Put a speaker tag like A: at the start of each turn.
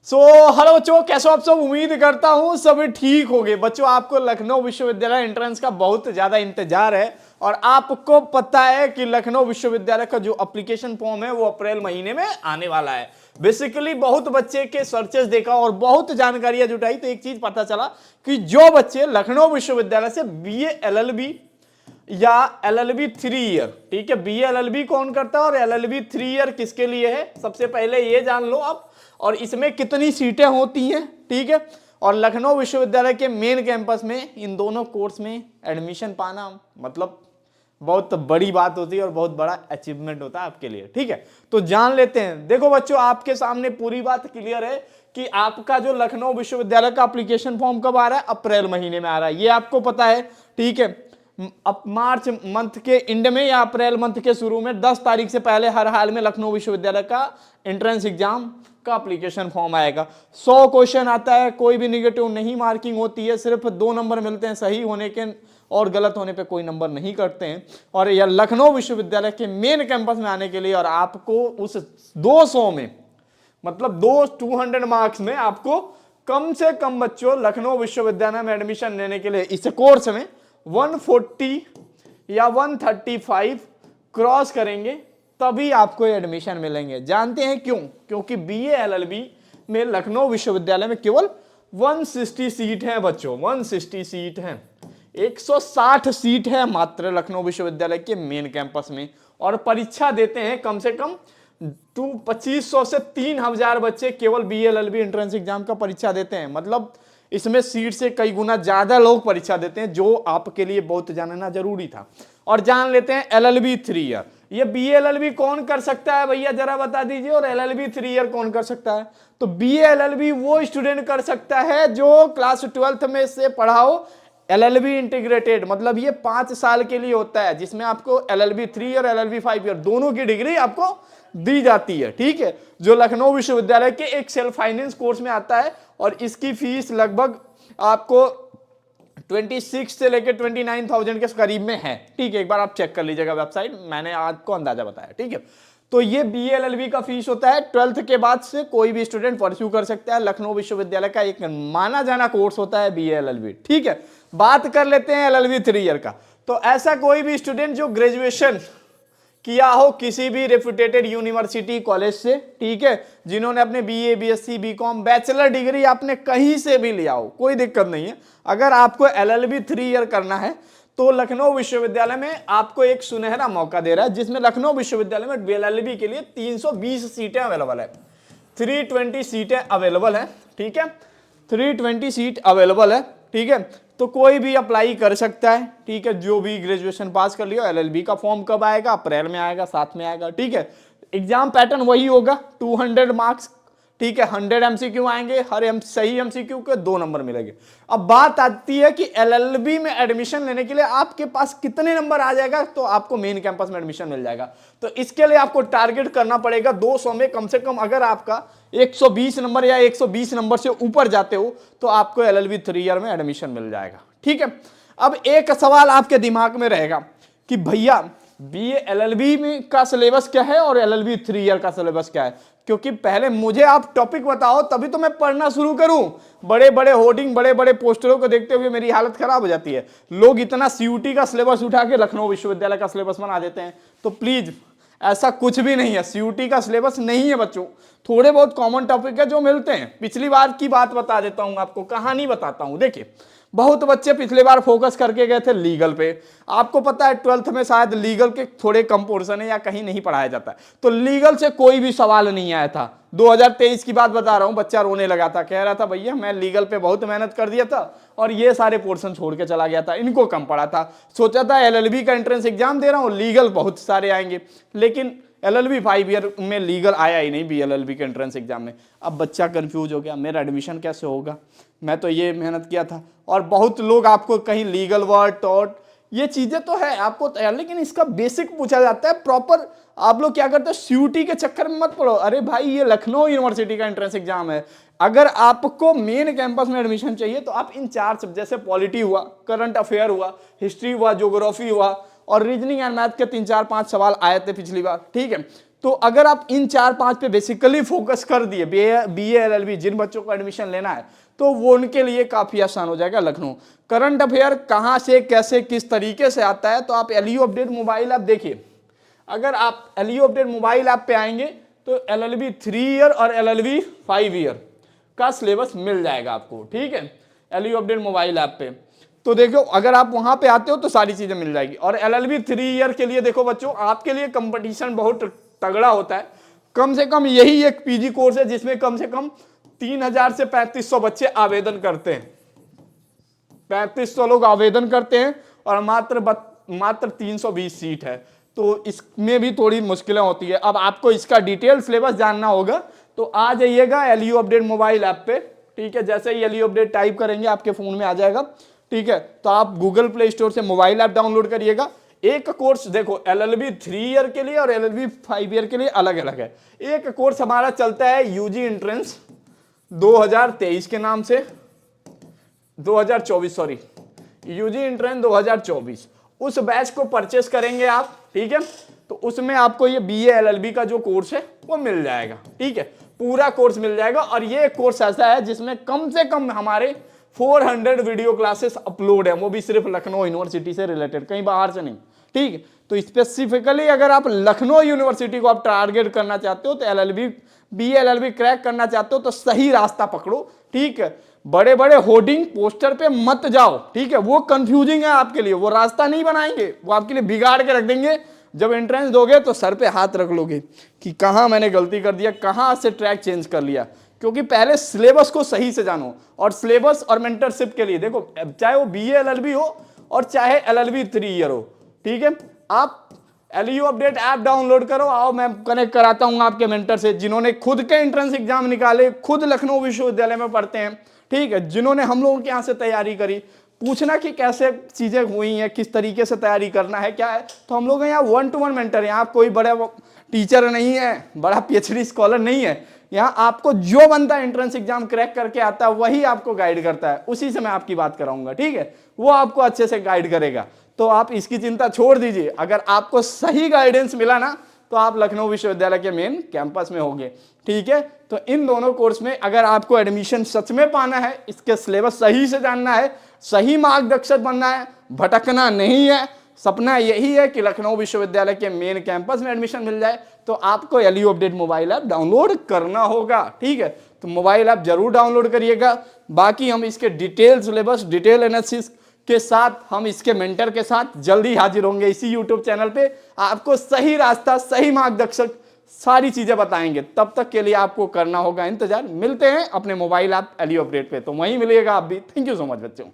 A: Hello बच्चों, कैसे हो आप सब। उम्मीद करता हूँ सभी ठीक होंगे। बच्चों, आपको लखनऊ विश्वविद्यालय एंट्रेंस का बहुत ज्यादा इंतजार है और आपको पता है कि लखनऊ विश्वविद्यालय का जो एप्लीकेशन फॉर्म है वो अप्रैल महीने में आने वाला है। बेसिकली बहुत बच्चे के सर्चेस देखा और बहुत जानकारियां जुटाई तो एक चीज पता चला कि जो बच्चे लखनऊ विश्वविद्यालय से बीए एलएलबी या एलएलबी 3 ईयर, ठीक है, बीए एलएलबी कौन करता है और एलएलबी 3 ईयर किसके लिए है, सबसे पहले ये जान लो आप। और इसमें कितनी सीटें होती हैं, ठीक है। और लखनऊ विश्वविद्यालय के मेन कैंपस में इन दोनों कोर्स में एडमिशन पाना मतलब बहुत बड़ी बात होती है और बहुत बड़ा अचीवमेंट होता है आपके लिए, ठीक है। तो जान लेते हैं। देखो बच्चों, आपके सामने पूरी बात क्लियर है कि आपका जो लखनऊ विश्वविद्यालय का एप्लीकेशन फॉर्म कब आ रहा है, अप्रैल महीने में आ रहा है, ये आपको पता है, ठीक है। अब मार्च मंथ के एंड में या अप्रैल मंथ के शुरू में 10 तारीख से पहले हर हाल में लखनऊ विश्वविद्यालय का एंट्रेंस एग्जाम का एप्लीकेशन फॉर्म आएगा। 100 क्वेश्चन आता है, कोई भी निगेटिव नहीं मार्किंग होती है, सिर्फ 2 नंबर मिलते हैं सही होने के और गलत होने पे कोई नंबर नहीं कटते हैं। और यह लखनऊ विश्वविद्यालय के मेन कैंपस में आने के लिए और आपको उस 200 में मतलब 200 मार्क्स में आपको कम से कम बच्चों लखनऊ विश्वविद्यालय में एडमिशन लेने के लिए इस कोर्स में 140 या 135 क्रॉस करेंगे तभी आपको एडमिशन मिलेंगे। जानते हैं क्यों? क्योंकि बीए एलएलबी में लखनऊ विश्वविद्यालय में केवल 160 सीट है बच्चों, 160 सीट है, 160 सीट है मात्र लखनऊ विश्वविद्यालय के मेन कैंपस में। और परीक्षा देते हैं कम से कम 2500 से 3000 बच्चे केवल बीए एलएलबी एंट्रेंस एग्जाम का परीक्षा देते हैं। मतलब इसमें सीट से कई गुना ज्यादा लोग परीक्षा देते हैं, जो आपके लिए बहुत जानना जरूरी था। और जान लेते हैं एलएलबी 3 ईयर, ये बीए एलएलबी कौन कर सकता है भैया, जरा बता दीजिए। और एलएलबी 3 ईयर कौन कर सकता है? तो बीए एलएलबी वो स्टूडेंट कर सकता है जो क्लास 12th में से पढ़ा हो एलएलबी इंटीग्रेटेड, मतलब ये 5 साल के लिए होता है, जिसमें आपको एलएलबी 3 ईयर एलएलबी 5 ईयर दोनों की डिग्री आपको दी जाती है, ठीक है। जो लखनऊ विश्वविद्यालय के एक सेल्फ फाइनेंस कोर्स में आता है और इसकी फीस लगभग आपको 26 से लेकर 29,000 के करीब में है, ठीक है। एक बार आप चेक कर लीजिएगा वेबसाइट, मैंने आपको अंदाजा बताया, ठीक है। तो ये बीए एलएलबी का फीस होता है। 12th के बाद से कोई भी स्टूडेंट परस्यू कर सकता है, लखनऊ विश्वविद्यालय का एक माना जाना कोर्स होता है बीए एलएलबी, ठीक है। बात कर लेते हैं एलएलबी 3 ईयर का। तो ऐसा कोई भी स्टूडेंट जो ग्रेजुएशन किया हो किसी भी रेप्यूटेटेड यूनिवर्सिटी कॉलेज से, ठीक है, जिन्होंने अपने BA BSc BCom bachelor degree आपने कहीं से भी लिया हो, कोई दिक्कत नहीं है। अगर आपको एलएलबी 3 ईयर करना है तो लखनऊ विश्वविद्यालय में आपको एक सुनहरा मौका दे रहा है, जिसमें लखनऊ विश्वविद्यालय में एलएलबी के लिए 320 सीटें अवेलेबल है, 320 सीटें अवेलेबल है, ठीक है, 320 सीट अवेलेबल है, ठीक है। तो कोई भी अप्लाई कर सकता है, ठीक है, जो भी ग्रेजुएशन पास कर लिया। एलएलबी का फॉर्म कब आएगा? अप्रैल में आएगा, 7 में आएगा, ठीक है। एग्जाम पैटर्न वही होगा, 200 मार्क्स, ठीक है, 100 एमसीक्यू आएंगे, हर सही एमसीक्यू के 2 नंबर मिलेंगे। अब बात आती है कि एलएलबी में एडमिशन लेने के लिए आपके पास कितने नंबर आ जाएगा तो आपको मेन कैंपस में एडमिशन मिल जाएगा। तो इसके लिए आपको टारगेट करना पड़ेगा 200 में कम से कम। अगर आपका 120 नंबर या 120 नंबर से ऊपर जाते हो तो आपको एलएलबी 3 ईयर में एडमिशन मिल जाएगा, ठीक है। अब एक सवाल आपके दिमाग में रहेगा कि भैया बीए एलएलबी में का सिलेबस क्या है और एलएलबी 3 ईयर का सिलेबस क्या है? क्योंकि पहले मुझे आप टॉपिक बताओ तभी तो मैं पढ़ना शुरू करूं। बड़े बड़े होर्डिंग बड़े बड़े पोस्टरों को देखते हुए मेरी हालत खराब हो जाती है। लोग इतना सीयूटी का सिलेबस उठा के लखनऊ विश्वविद्यालय का सिलेबस बना देते हैं, तो प्लीज ऐसा कुछ भी नहीं है, सीयूटी का सिलेबस नहीं है बच्चों। थोड़े बहुत कॉमन टॉपिक है जो मिलते हैं। पिछली बार की बात बता देता हूं, आपको कहानी बताता हूं। देखिए, बहुत बच्चे पिछले बार फोकस करके गए थे लीगल पे। आपको पता है 12th में शायद लीगल के थोड़े कम पोर्शन है या कहीं नहीं पढ़ाया जाता है, तो लीगल से कोई भी सवाल नहीं आया था। 2023 की बात बता रहा हूं, बच्चा रोने लगा था, कह रहा था भैया मैं लीगल पे बहुत मेहनत कर दिया था और ये सारे पोर्शन छोड़ के चला गया था, इनको कम पढ़ा था। सोचा था एलएलबी का एंट्रेंस एग्जाम दे रहा हूं, लीगल बहुत सारे आएंगे, लेकिन एलएलबी 5 ईयर में लीगल आया ही नहीं बीएलएलबी के एंट्रेंस एग्जाम में। अब बच्चा कंफ्यूज हो गया, मेरा एडमिशन कैसे होगा, मैं तो ये मेहनत किया था। और बहुत लोग आपको कहीं लीगल वर्ड टॉट ये चीजें तो है आपको तैयार, लेकिन इसका बेसिक पूछा जाता है प्रॉपर। आप लोग क्या करते हो, सीयूटी के चक्कर में मत पढ़ो। अरे भाई, ये लखनऊ यूनिवर्सिटी का एंट्रेंस एग्जाम है। अगर आपको मेन कैंपस में एडमिशन चाहिए तो आप इन 4 सब्जेक्ट जैसे पॉलिटी हुआ, करंट अफेयर हुआ, हिस्ट्री हुआ, ज्योग्राफी हुआ और रीजनिंग एंड मैथ के 3 4 5 सवाल आए थे पिछली बार, ठीक है। तो अगर आप इन 4-5 पे बेसिकली फोकस कर दिए, बीए एलएलबी जिन बच्चों को एडमिशन लेना है तो वो उनके लिए काफी आसान हो जाएगा लखनऊ। करंट अफेयर कहां से कैसे किस तरीके से आता है, तो आप एलयू अपडेट मोबाइल ऐप देखिए। अगर आप एलयू अपडेट मोबाइल ऐप पे आएंगे तो एलएलबी 3 ईयर और एलएलबी 5 ईयर का सिलेबस मिल जाएगा आपको, ठीक है, एलयू अपडेट मोबाइल ऐप पे। तो देखो अगर आप वहां पे आते हो तो सारी चीजें मिल जाएगी। और एलएलबी 3 ईयर के लिए देखो बच्चों, आपके लिए कंपटीशन बहुत तगड़ा होता है। कम से कम यही एक पीजी कोर्स है जिसमें कम से कम 3000 से 3500 बच्चे आवेदन करते हैं। 3500 लोग आवेदन करते हैं और मात्र 320 सीट है, तो इसमें भी थोड़ी मुश्किलें होती है। अब आपको इसका डिटेल सिलेबस जानना होगा तो आ जाइएगा एलयू अपडेट मोबाइल ऐप पे, ठीक है। जैसे ही एलयू अपडेट टाइप करेंगे आपके फोन में आ जाएगा, ठीक है। तो आप गूगल प्ले स्टोर से मोबाइल ऐप डाउनलोड करिएगा। एक कोर्स देखो एलएलबी 3 ईयर के लिए और एलएलबी 5 ईयर के लिए अलग अलग है। एक कोर्स हमारा चलता है यूजी एंट्रेंस 2023 के नाम से, 2024 सॉरी, यूजी एंट्रेंस 2024, उस बैच को परचेस करेंगे आप, ठीक है। तो उसमें आपको ये बीए एलएलबी का जो कोर्स है वो मिल जाएगा, ठीक है, पूरा कोर्स मिल जाएगा। और ये कोर्स ऐसा है जिसमें कम से कम हमारे 400 वीडियो क्लासेस अपलोड है, वो भी सिर्फ लखनऊ यूनिवर्सिटी से रिलेटेड, कहीं बाहर से नहीं, ठीक है। तो स्पेसिफिकली अगर आप लखनऊ यूनिवर्सिटी को आप टारगेट करना चाहते हो तो एलएलबी बीए एलएलबी क्रैक करना चाहते हो तो सही रास्ता पकड़ो, ठीक है। बड़े बड़े होर्डिंग पोस्टर पे मत जाओ, ठीक है, वो कंफ्यूजिंग है आपके लिए, वो रास्ता नहीं बनाएंगे, वो आपके लिए बिगाड़ के रख देंगे। जब एंट्रेंस दोगे तो सर पे हाथ रख लोगे कि कहां मैंने गलती कर दिया, कहां से ट्रैक चेंज कर लिया। क्योंकि पहले सिलेबस को सही से जानो। और सिलेबस और मेंटरशिप के लिए देखो, चाहे वो बीए एलएलबी हो और चाहे एलएलबी 3 ईयर हो, ठीक है, आप एलयू अपडेट ऐप डाउनलोड करो, आओ मैं कनेक्ट कराता हूं आपके मेंटर से जिन्होंने खुद के एंट्रेंस एग्जाम निकाले, खुद लखनऊ विश्वविद्यालय में पढ़ते हैं, ठीक है, जिन्होंने हम लोगों के यहाँ से तैयारी करी। पूछना कि कैसे चीजें हुई हैं, किस तरीके से तैयारी करना है, क्या है, तो हम लोग यहाँ 1-to-1 मेंटर है। यहाँ कोई बड़ा टीचर नहीं है, बड़ा पीएचडी स्कॉलर नहीं है। यहाँ आपको जो बंदा एंट्रेंस एग्जाम क्रैक करके आता है वही आपको गाइड करता है, उसी से मैं आपकी बात कराऊंगा, ठीक है, वो आपको अच्छे से गाइड करेगा। तो आप इसकी चिंता छोड़ दीजिए। अगर आपको सही गाइडेंस मिला ना तो आप लखनऊ विश्वविद्यालय के मेन कैंपस में होंगे, ठीक है। तो इन दोनों कोर्स में अगर आपको एडमिशन सच में पाना है, इसके सिलेबस सही से जानना है, सही मार्गदर्शक बनना है, भटकना नहीं है, सपना यही है कि लखनऊ विश्वविद्यालय के मेन कैंपस में एडमिशन मिल जाए, तो आपको LU update mobile app download करना होगा, ठीक है। तो मोबाइल ऐप जरूर डाउनलोड करिएगा। बाकी हम इसके डिटेल सिलेबस, डिटेल एनालिसिस के साथ, हम इसके मेंटर के साथ जल्दी हाजिर होंगे इसी यूट्यूब चैनल पे। आपको सही रास्ता, सही मार्गदर्शक, सारी चीजें बताएंगे। तब तक के लिए आपको करना होगा इंतजार। मिलते हैं अपने मोबाइल ऐप एलयू अपडेट पे, तो वहीं मिलिएगा आप भी। थैंक यू सो मच बच्चों।